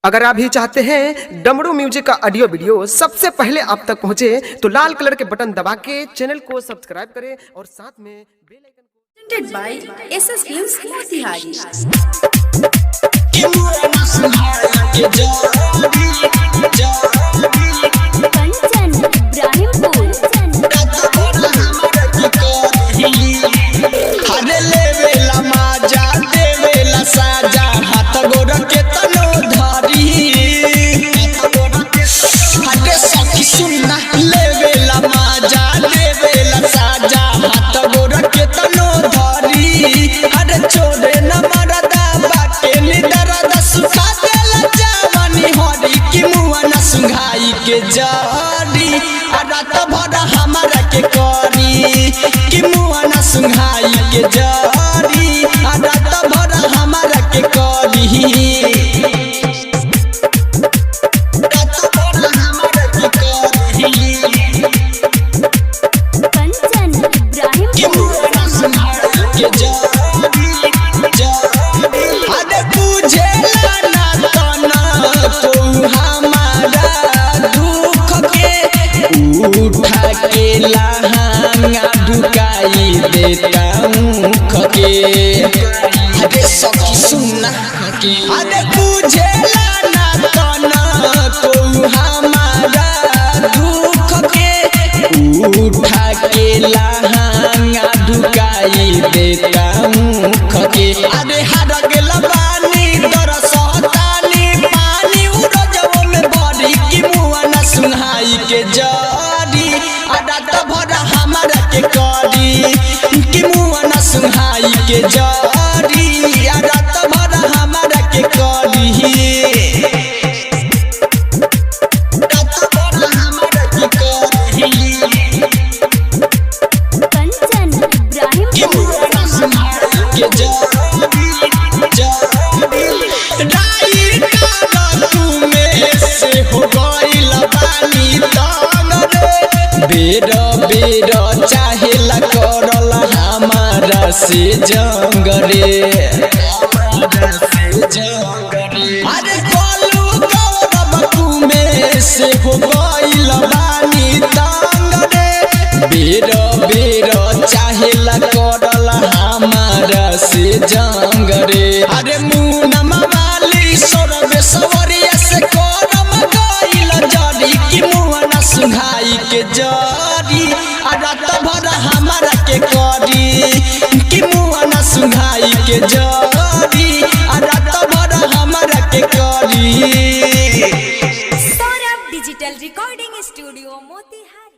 अगर आप भी चाहते हैं डमरू म्यूजिक का ऑडियो वीडियो सबसे पहले आप तक पहुंचे तो लाल कलर के बटन दबा के चैनल को सब्सक्राइब करें और साथ में बेल आइकन को presented by SS Films Motihari। Kanchan Ibrahimpur हरे लेवेला माजा देवेला साजा हाथ गोर के तनो धरी हटे सखी सुनना लेवेला माजा देवेला साजा हाथ गोर के तनो धरी अरे छोड़े न मरदा बाटे निदरदा सुखा देला जवानी हरी की मुआ न सुंघाई के जड़ी रात भर हमारा के करी कि मुआ न सुंघाई के जड़ी रात भर हमारा के करी रात भर हमारा के करी कंचन कि मुआ न सुंघाई के जड़ी अरे बुझेला ना तना तो हमारा दुख के उठा के लहंगा ढुकाई देता मुख के अरे सखी सुनना के अरे बुझेला ना तना तो हमारा दुख के उठा के लहंगा ढुकाई देता मुख के अरे हर गेल पानी दरसतानी पानी उड़जव में भरी की मुआ न सुहाई के जड़ी रात भर हमारा के करी की मुआ न सुहाई के जड़ी रात भर हमारा के करी रात भर हमारा के करी कंचन इब्राहिमपुर बेर बेर चाहेला करल हमारा से जंग रे अरे कलू गौरव कुमे से हो गइल बानी तंग रे बेर बेर चाहेला करल हमारा से जंग रे अरे मुनम वाली सोरबे सवरिया से करम गइल जड़ी की मुआ न सुंघाई के जड़ी रात भर हमारा के करी की मुआ न सुंघाई के जड़ी रात भर हमारा के करी Saurabh digital recording studio Motihari.